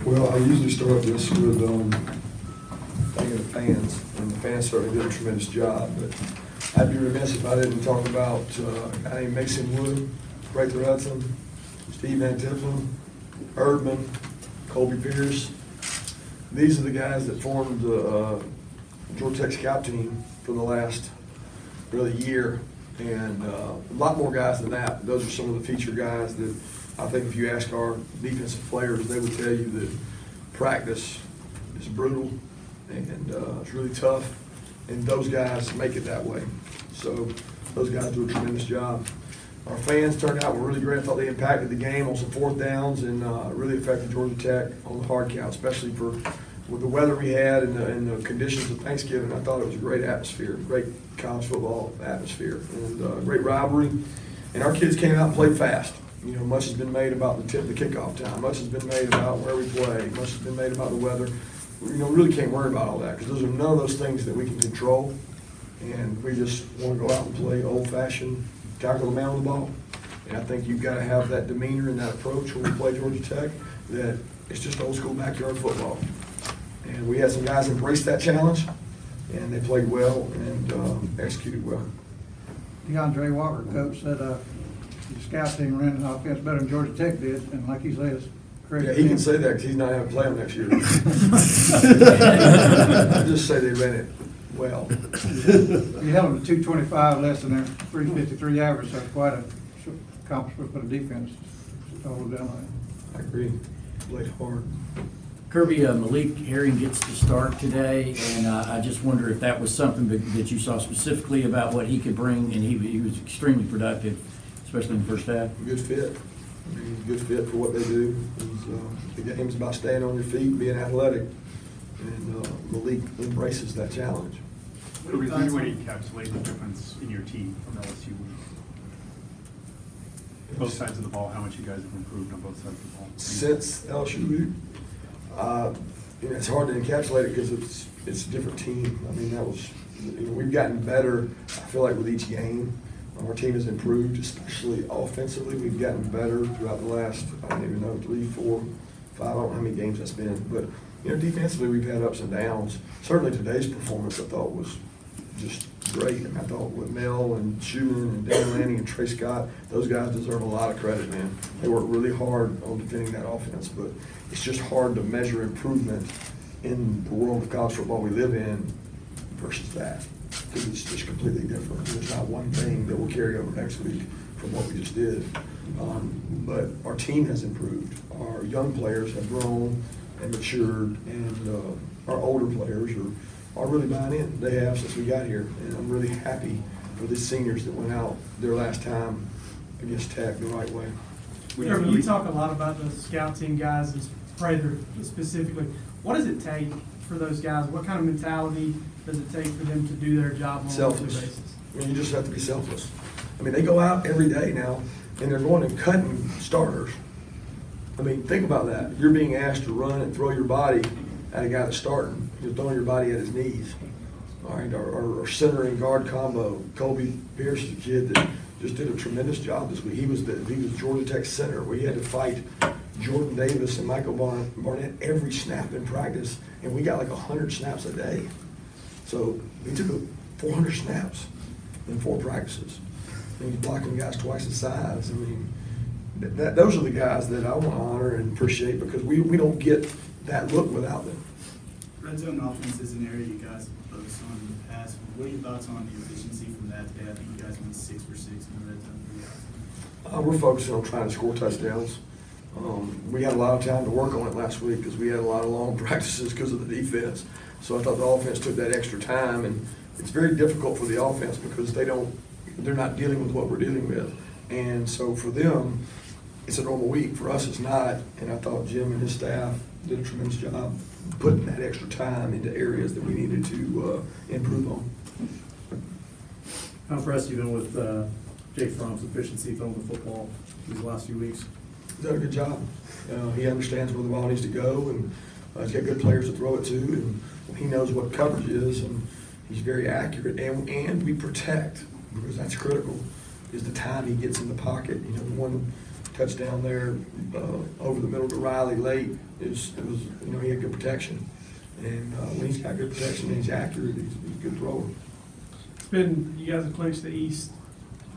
Well, I usually start this with thanking the fans, and the fans certainly did a tremendous job. But I'd be remiss if I didn't talk about a guy named Mason Wood, Breaker Hudson, Steve Van Tifflin, Erdman, Colby Pierce. These are the guys that formed the Georgia Tech scout team for the last really year, and a lot more guys than that. Those are some of the featured guys that I think if you ask our defensive players, they would tell you that practice is brutal and it's really tough, and those guys make it that way. So those guys do a tremendous job. Our fans turned out were really great. I thought they impacted the game on some fourth downs and really affected Georgia Tech on the hard count, especially with the weather we had and the conditions of Thanksgiving. I thought it was a great atmosphere, great college football atmosphere, and great rivalry. And our kids came out and played fast. You know, much has been made about the kickoff time. Much has been made about where we play. Much has been made about the weather. You know, we really can't worry about all that because those are none of those things that we can control. And we just want to go out and play old-fashioned, tackle the man on the ball. And I think you've got to have that demeanor and that approach when we play Georgia Tech, that it's just old-school backyard football. And we had some guys embrace that challenge, and they played well and executed well. DeAndre Walker, coach, said the scout team ran the offense better than Georgia Tech did, and like he says, yeah, he can say that because he's not having to play them next year. I just say they ran it well. You held them to 225 less than their 353 average, so it's quite a accomplishment for the defense to hold it down like that. I agree. Played hard. Kirby, Malik Herring gets to start today, and I just wonder if that was something that you saw specifically about what he could bring, and he was extremely productive, especially in the first half. Good fit. I mean, he's a good fit for what they do. The game's about staying on your feet, being athletic, and Malik embraces that challenge. What do you encapsulate the difference in your team from LSU week? Both sides of the ball, how much you guys have improved on both sides of the ball? Since LSU week, you know, it's hard to encapsulate it because it's a different team. I mean, we've gotten better, I feel like, with each game. Our team has improved, especially offensively. We've gotten better throughout the last, I don't even know, 3, 4, 5, I don't know how many games that's been. But, you know, defensively we've had ups and downs. Certainly today's performance I thought was just great. And I thought with Mel and Schumann and Dan Lanning and Trey Scott, those guys deserve a lot of credit, man. They worked really hard on defending that offense, but it's just hard to measure improvement in the world of college football we live in versus that, because it's just completely different. There's not one thing that will carry over next week from what we just did. But our team has improved. Our young players have grown and matured, and our older players are really buying in. They have since we got here, and I'm really happy for the seniors that went out their last time against Tech the right way. You talk a lot about the scout team guys, and Prather specifically. What does it take for those guys? What kind of mentality does it take for them to do their job on a weekly basis? I mean, you just have to be selfless. I mean, they go out every day now, and they're going and cutting starters. I mean, think about that. You're being asked to run and throw your body at a guy that's starting. You're throwing your body at his knees. All right, our center and guard combo. Colby Pierce is a kid that just did a tremendous job this week. He was Georgia Tech center. We had to fight Jordan Davis and Michael Barnett every snap in practice, and we got like 100 snaps a day. So he took 400 snaps in 4 practices. And he's blocking guys twice his size. I mean, those are the guys that I want to honor and appreciate, because we don't get that look without them. Red zone offense is an area you guys have focused on in the past. What are your thoughts on the efficiency from that today? I think you guys went 6 for 6 in the red zone. We're focusing on trying to score touchdowns. We had a lot of time to work on it last week because we had a lot of long practices because of the defense. So I thought the offense took that extra time, and it's very difficult for the offense because they're not dealing with what we're dealing with. And so for them, it's a normal week. For us, it's not. And I thought Jim and his staff did a tremendous job putting that extra time into areas that we needed to improve on. How impressed have you been with Jake Fromm's efficiency throwing the football these last few weeks? He's done a good job. He understands where the ball needs to go, and he's got good players to throw it to, and he knows what coverage is, and he's very accurate. And we protect, because that's critical, is the time he gets in the pocket. You know, touchdown there over the middle to Riley late, it was, you know, he had good protection. And when he's got good protection and he's accurate, he's a good thrower. It's been, you guys have clinched the East,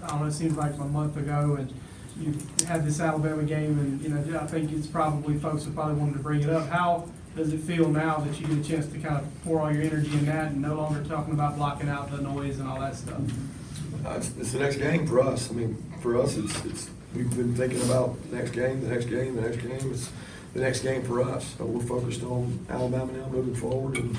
I don't know, it seems like a month ago, and you had this Alabama game, and, you know, I think it's probably, folks have probably wanted to bring it up. How does it feel now that you get a chance to kind of pour all your energy in that and no longer talking about blocking out the noise and all that stuff? It's the next game for us. I mean, for us, it's we've been thinking about the next game, the next game, the next game. It's the next game for us. So we're focused on Alabama now moving forward, and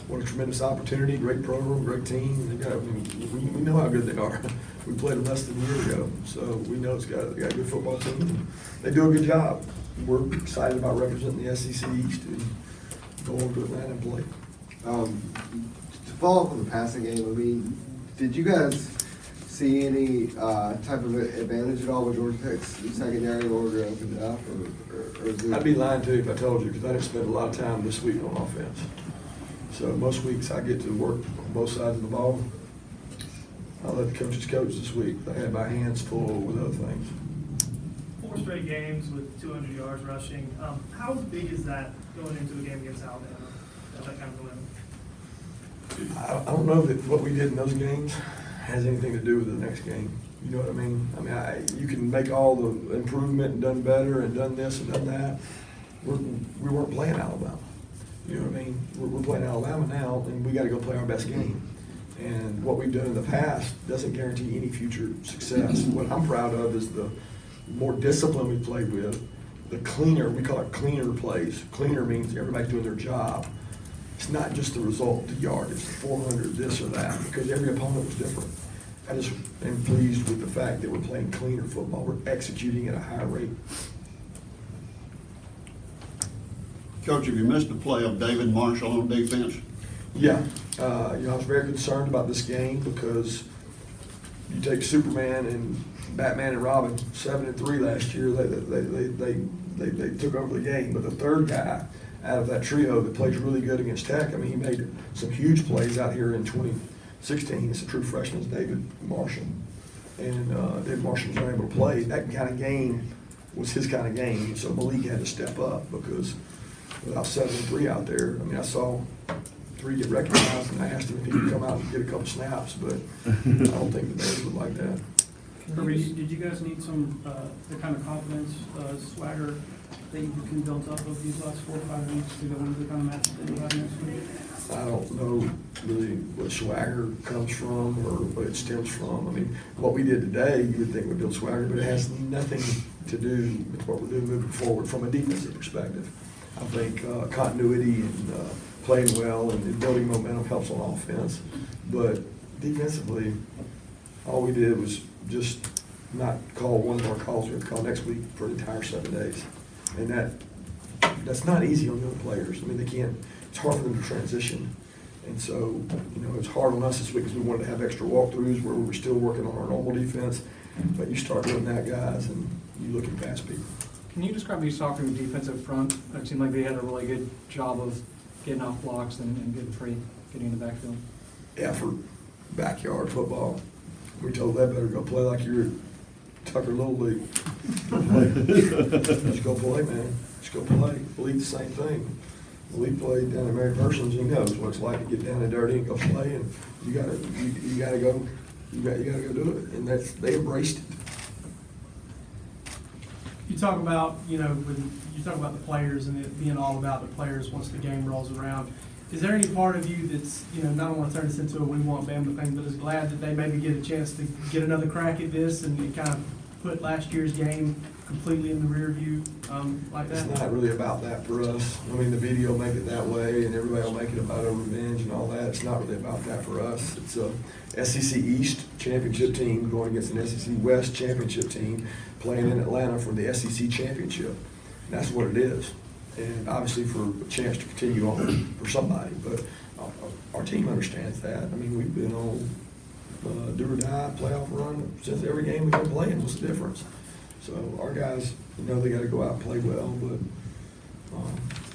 what a tremendous opportunity, great program, great team. They got, I mean, we know how good they are. We played them less than a year ago, so we know they got a good football team. They do a good job. We're excited about representing the SEC East and going to Atlanta and play. To follow up on the passing game, I mean, did you guys see any type of advantage at all with Georgia Tech's secondary in order to open it up? Or is it... I'd be lying to you if I told you, because I didn't spend a lot of time this week on offense. So most weeks I get to work on both sides of the ball. I'll let the coaches coach this week. They had my hands full with other things. 4 straight games with 200 yards rushing. How big is that going into a game against Alabama? That kind of limit? I don't know that what we did in those games has anything to do with the next game. You know what I mean? I mean, you can make all the improvement and done better and done this and done that. We weren't playing Alabama. You know what I mean? We're playing Alabama now, and we got to go play our best game. And what we've done in the past doesn't guarantee any future success. What I'm proud of is the more discipline we played with, the cleaner, we call it cleaner plays. Cleaner means everybody's doing their job. It's not just the result, the yard, it's the 400, this or that, because every opponent was different. I just am pleased with the fact that we're playing cleaner football. We're executing at a high rate. Coach, have you missed the play of David Marshall on defense? Yeah, you know, I was very concerned about this game because you take Superman and Batman and Robin, 7-3 last year. They took over the game, but the third guy out of that trio that plays really good against Tech, I mean, he made some huge plays out here in 2016. It's a true freshman, David Marshall, and David Marshall was unable to play. That kind of game was his kind of game, so Malik had to step up because without 7-3 out there, I mean, I saw 3 get recognized, and I asked him if he could come out and get a couple snaps, but I don't think the Bears would like that. Kirby, did you guys need some, the kind of confidence, swagger that you can build up over these last 4 or 5 weeks to go into the kind of match that you have next week? I don't know really what swagger comes from or what it stems from. I mean, what we did today, you would think would build swagger, but it has nothing to do with what we're doing moving forward from a defensive perspective. I think continuity and playing well and building momentum helps on offense. But defensively, all we did was just not call one of our calls. We have to call next week for the entire 7 days. And that's not easy on the other players. I mean, they can't, it's hard for them to transition. And so, you know, it's hard on us this week because we wanted to have extra walkthroughs where we were still working on our normal defense. But you start doing that, guys, and you're looking past people. Can you describe these Stockton defensive front? It seemed like they had a really good job of getting off blocks and getting free, getting in the backfield. Effort, backyard football. We told that better go play like you're at Tucker Little League. Just go play, man. Just go play. Believe the same thing. We played down at Mary Persons. He knows what it's like to get down and dirty and go play, and you gotta go do it. And they embraced it. You talk about, you know, when you talk about the players and it being all about the players once the game rolls around. Is there any part of you that's, you know, not want to turn this into a we want Bama thing, but is glad that they maybe get a chance to get another crack at this and kind of put last year's game completely in the rear view like that? It's not really about that for us. I mean, the video will make it that way, and everybody will make it about a revenge and all that. It's not really about that for us. It's a SEC East championship team going against an SEC West championship team playing in Atlanta for the SEC championship. And that's what it is. And obviously for a chance to continue on for somebody, but our team understands that. I mean, we've been on do or die playoff run since every game we've been playing. What's the difference? So our guys, you know, they got to go out and play well, but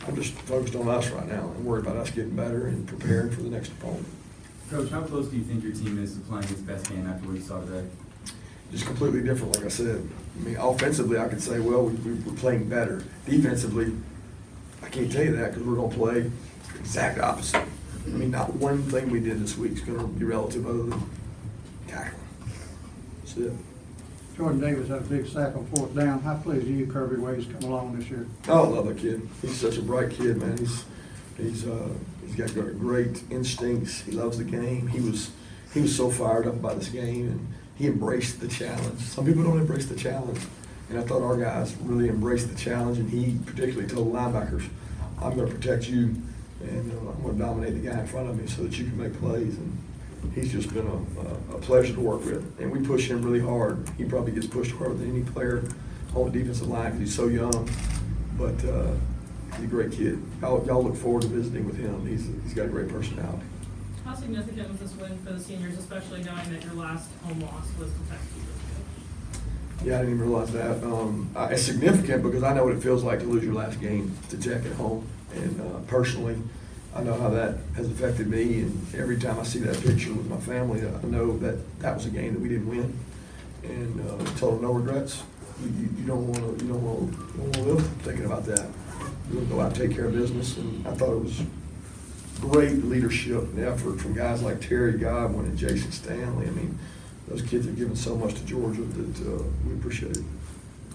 I'm just focused on us right now and worried about us getting better and preparing for the next opponent. Coach, how close do you think your team is to playing its best game after what you saw today? just completely different, like I said. I mean, offensively, I could say, well, we're playing better. Defensively, I can't tell you that because we're going to play exact opposite. I mean, not one thing we did this week is going to be relative other than tackling. That's it. Jordan Davis had a big sack on 4th down. How pleased are you, Kirby, way he's come along this year? Oh, I love that kid. He's such a bright kid, man. He's got great instincts. He loves the game. He was so fired up about this game, and he embraced the challenge. Some people don't embrace the challenge, and I thought our guys really embraced the challenge, and he particularly told the linebackers, I'm going to protect you, and I'm going to dominate the guy in front of me so that you can make plays. And he's just been a pleasure to work with, and we push him really hard. He probably gets pushed harder than any player on the defensive line because he's so young, but he's a great kid. Y'all look forward to visiting with him. He's got a great personality. How significant was this win for the seniors, especially knowing that your last home loss was to Texas? Yeah, I didn't even realize that. It's significant because I know what it feels like to lose your last game to Tech at home, and personally, I know how that has affected me, and every time I see that picture with my family, I know that was a game that we didn't win, and total no regrets. You don't want to live thinking about that. You want to go out and take care of business, and I thought it was great leadership and effort from guys like Terry Godwin and Jason Stanley. I mean, those kids have given so much to Georgia that we appreciate it.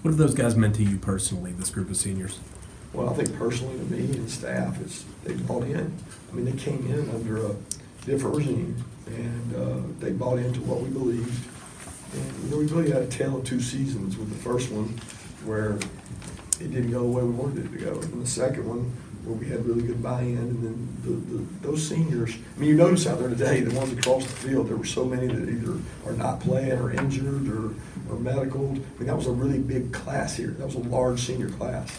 What have those guys meant to you personally, this group of seniors? Well, I think personally to me and staff, they bought in. I mean, they came in under a different regime, and they bought into what we believed. And, we really had a tale of two seasons with the first one where it didn't go the way we wanted it to go. And the second one where we had really good buy-in, and then those seniors, I mean, you notice out there today, the ones across the field, there were so many that either are not playing or injured or medicaled. I mean, that was a really big class here. That was a large senior class.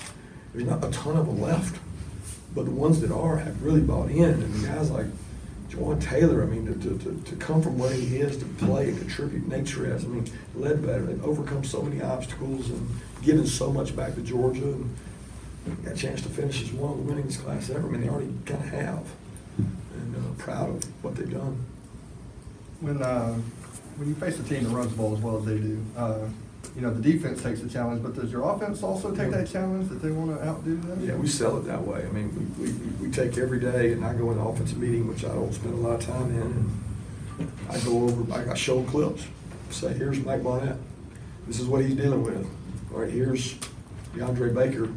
There's not a ton of them left, but the ones that are have really bought in. And the guys like Juwan Taylor, I mean, to come from where he is, to play and contribute, Nate Trez, I mean, Ledbetter, they've overcome so many obstacles and given so much back to Georgia, and got a chance to finish as one of the winningest class ever. I mean, they already kind of have, and proud of what they've done. When you face a team that runs the ball as well as they do, the defense takes the challenge, but does your offense also take that challenge that they want to outdo them? Yeah, we sell it that way. I mean, we take every day, and I go in the offensive meeting, which I don't spend a lot of time in, and I go over, I show clips, say, here's Mike Barnett. This is what he's dealing with. All right, here's DeAndre Baker.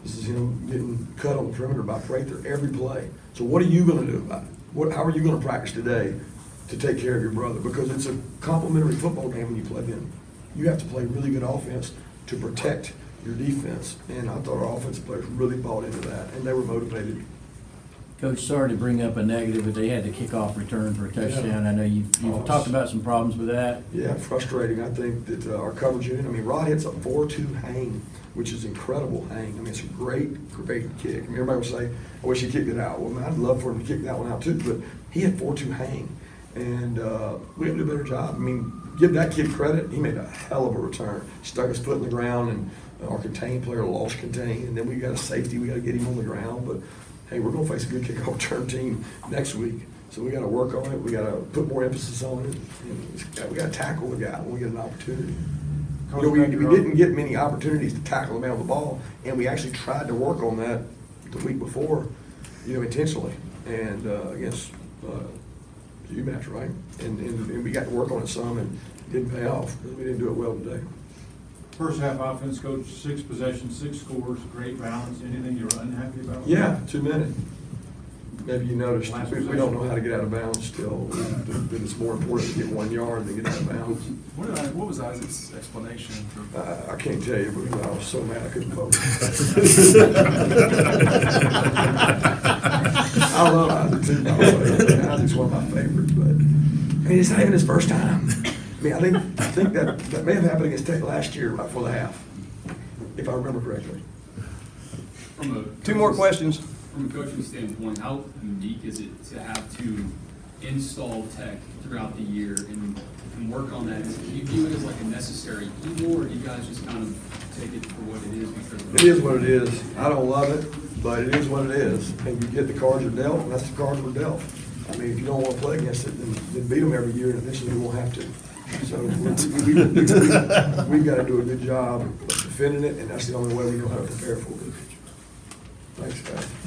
This is him getting cut on the perimeter by Prather every play. So what are you going to do about it? How are you going to practice today to take care of your brother? Because it's a complimentary football game when you play them. You have to play really good offense to protect your defense. And I thought our offensive players really bought into that, and they were motivated. Coach, sorry to bring up a negative, but they had the kickoff return for a touchdown. I know you've talked about some problems with that. Yeah, frustrating. I think that our coverage unit, I mean, Rod hits a 4-2 hang, which is incredible hang. I mean, it's a great kick. I mean, everybody will say, I wish he kicked it out. Well, man, I'd love for him to kick that one out too, but he had 4-2 hang. And we have to do a better job. I mean, give that kid credit. He made a hell of a return. Stuck his foot in the ground, and our contain player lost contain. And then we got a safety. We got to get him on the ground. But, hey, we're going to face a good kickoff return team next week. So we got to work on it. We got to put more emphasis on it. And we got to tackle the guy when we get an opportunity. We didn't get many opportunities to tackle the man on the ball, and we actually tried to work on that the week before, intentionally, and against UMass, right? And we got to work on it some, and it didn't pay off because we didn't do it well today. First half offense, coach, 6 possessions, 6 scores, great balance. Anything you were unhappy about? Yeah, 2 minutes. Maybe you noticed we don't know how to get out of bounds still. That it's more important to get 1 yard than get out of bounds. What was Isaac's explanation? I can't tell you because I was so mad I couldn't focus. I love Isaac too, by the way. Isaac's one of my favorites, but I mean, it's not even his first time. I mean, I think that may have happened against Tech last year right before the half, if I remember correctly. 2 more questions. From a coaching standpoint, how unique is it to have to install tech throughout the year and work on that? Do you view it as like a necessary evil, or do you guys just kind of take it for what it is? Because it is what it is. I don't love it, but it is what it is. And you get the cards you're dealt, and that's the cards we're dealt. I mean, if you don't want to play against it, then beat them every year, and eventually you won't have to. So we've got to do a good job of defending it, and that's the only way we know how to prepare for it. Thanks, guys.